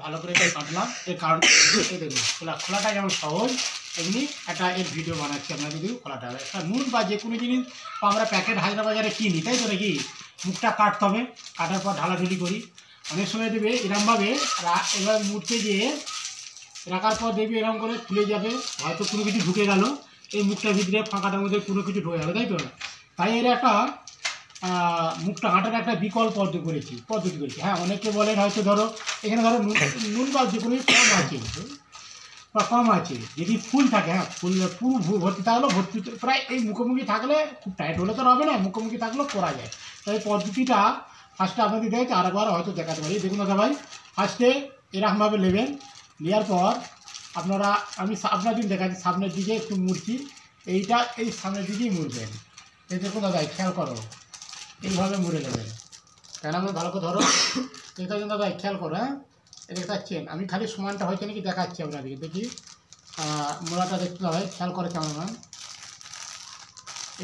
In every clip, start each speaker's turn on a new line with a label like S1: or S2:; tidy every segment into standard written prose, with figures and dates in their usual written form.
S1: ভালো করে কাটলাম। এর কারণ এই দেখুন খোলাটা যেমন সহজ, এমনি একটা এর ভিডিও বানাচ্ছি আপনারা যদি খোলাটা একটা নুন বা যে কোনো জিনিস আমরা প্যাকেট হাজরা বাজারে কিনি, তাই তো নাকি? মুখটা কাটতে হবে, কাটার পর ঢালাঢুলি করি। অনেক সময় দেবে এরমভাবে এবার মুড়তে গিয়ে রাখার পর দেখবি এরকম করে খুলে যাবে, হয়তো কোনো কিছু ঢুকে গেল এই মুখটার ভিতরে, ফাঁকাটার মধ্যে কোনো কিছু ঢুকে গেলো, তাই তো? তাই এর একটা মুখটা কাটার একটা বিকল্প পদ্ধতি করেছি। হ্যাঁ, অনেকে বলেন হয়তো ধরো এখানে ধরো নুন বা যে কোনো কম আছে যদি ফুল থাকে, হ্যাঁ ফুল পুরো ভর্তি থাকলেও ভর্তি প্রায় এই মুখোমুখি থাকলে খুব টাইট হলে তো হবে না, মুখোমুখি থাকলেও করা যায়। তাই পদ্ধতিটা ফার্স্টে আপনাদের দেখে আরেকবার হয়তো দেখাতে পারি। দেখুন দাদা ভাই, ফার্স্টে এরকমভাবে নেবেন, নেওয়ার পর আমি আপনার দিন দেখাচ্ছি, সামনের দিকে একটু মুড়ছি, এইটা এই সামনের দিকেই মুড়বেন। এই দেখুন দাদা খেয়াল করো, এইভাবে মুড়ে নেবেন। কেন আমি ভালো করে ধরো, এটা কিন্তু দাদা খেয়াল করো। হ্যাঁ, এটা দেখাচ্ছেন আমি খালি সমানটা হয়েছে নাকি দেখাচ্ছি আপনাদেরকে, দেখি মোড়াটা দেখতে হবে, খেয়াল করে কেমন।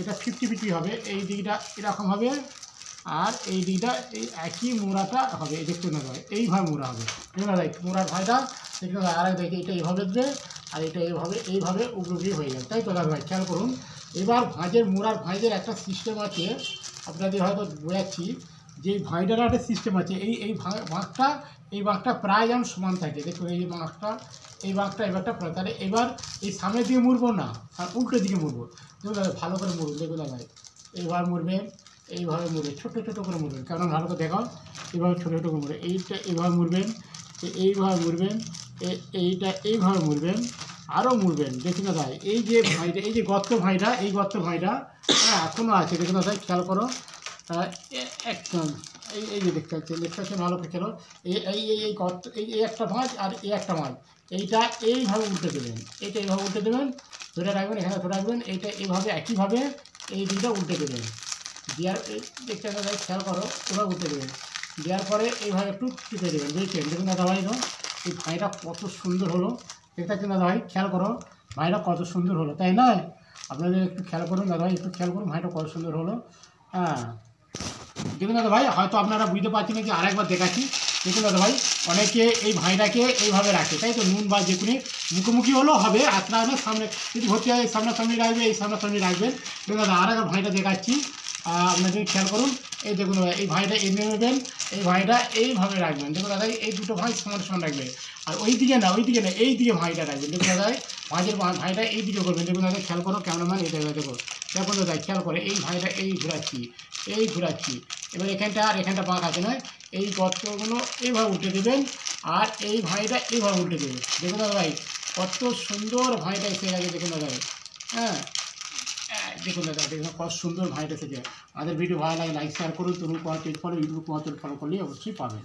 S1: এটা 50-50 হবে, এই দিকটা এরকম হবে আর এই দিকটা এই একই মোড়াটা হবে, এই দেখতে না হয় এইভাবে মোড়া হবে। দেখুন দাদা মোড়ার ভাইটা দেখুন দাদা, আর দেখি এটা এইভাবে দেবে আর এটা এইভাবে উগড়ি হয়ে যাবে, তাই তো দাদা ভাই খেয়াল করুন। এবার মোড়ার ভাঁজের একটা সিস্টেম আছে, আপনাদের হয়তো বোঝাচ্ছি যে ভাঁজটার একটা সিস্টেম আছে। এই বাঁকটা প্রায় যেন সমান থাকে, দেখুন এই বাঁকটা এই বাঁকটা প্রায়, তাহলে এবার এই সামনের দিকে মুড়বো না, আর উল্টো দিকে মুড়বো। দেখুন দাদা ভালো করে মুড়ুন, দেখুন দাদা ভাই এইভাবে মুড়বেন, এইভাবে মুড়বেন, ছোটো করে মুড়বেন, কারণ ভালো করে দেখাও, এইভাবে ছোটো করে মুড়বে, এইটা এইভাবে মুড়বেন, এইভাবে মুড়বেন, এইটা এইভাবে মুড়বেন, আরও মুড়বেন। দেখুন দাদা এই যে ভাঁইটা, এই যে গর্ত ভাঁইটা, এই গর্ত ভাঁইটা হ্যাঁ এখনও আছে, দেখুন দাদা খেয়াল করো একদম এই যে দেখতে পাচ্ছেন ভালো করে খেলো, এই গর্ত এই একটা ভাঁজ আর এই একটা ভাঁজ, এইটা এইভাবে উল্টে দেবেন, এইটা এইভাবে উল্টে দেবেন, ধরে রাখবেন, এখানে ধরে রাখবেন, এইটা এইভাবে একইভাবে এই দিকটা উল্টে দেবেন, দেওয়ার দেখতে দাদা খেয়াল করো, এভাবে উল্টে দেবেন, দেওয়ার পরে এইভাবে একটু টিপে দেবেন, বুঝছেন? দেখুন দাদা ভাই এই ভাইটা কত সুন্দর হলো, দেখতে পাচ্ছেন দাদা ভাই খেয়াল করো, ভাইটা কত সুন্দর হলো, তাই নয়? আপনাদের একটু খেয়াল করুন দাদা ভাই, একটু খেয়াল করুন ভাইটা কত সুন্দর হলো। হ্যাঁ দেখুন দাদা ভাই, হয়তো আপনারা বুঝতে পারছেন নাকি, আরেকবার দেখাচ্ছি। দেখুন দাদা ভাই, অনেকে এই ভাঁইটাকে এইভাবে রাখে, তাই তো? নুন বা যে কোনো মুখোমুখি হলেও হবে, আপনার সামনে যদি ভর্তি হয় সামনাসামনি রাখবে, এই সামনাসামনি রাখবেন। দেখুন দাদা আরেকবার ভাঁইটা দেখাচ্ছি, আপনাদের খেয়াল করুন, এই দেখুন দাদা এই ভাঁইটা এনে নেবেন, এই ভাঁইটা এইভাবে রাখবেন। দেখুন দাদা এই দুটো ভাঁই সমান রাখবেন, আর ওই দিকে না এই দিকে ভাঁইটা রাখবেন। দেখুন দাদা ভাঁইটা এই দিকে করবেন। দেখুন দাদা খেয়াল করো কেমন এই দেখো দেখুন দাদা খেয়াল করে এই ভাঁইটা এই ঘোরাচ্ছি, এবার এখানটা বাঁক আছে না, এই গর্তগুলো এইভাবে উল্টে দেবেন, আর এই ভাঁইটা এইভাবে উল্টে দেবেন। দেখুন দাদা ভাই কত সুন্দর ভাঁইটা এসে গেছে, দেখুন দাদা ভাই। হ্যাঁ দেখুন দাদা দেখুন কত সুন্দর ভাঁইটা এসেছে। আমাদের ভিডিও ভালো লাগে লাইক শেয়ার করুন, Tarun Kumar follow YouTube Kumar follow করলে অবশ্যই পাবেন।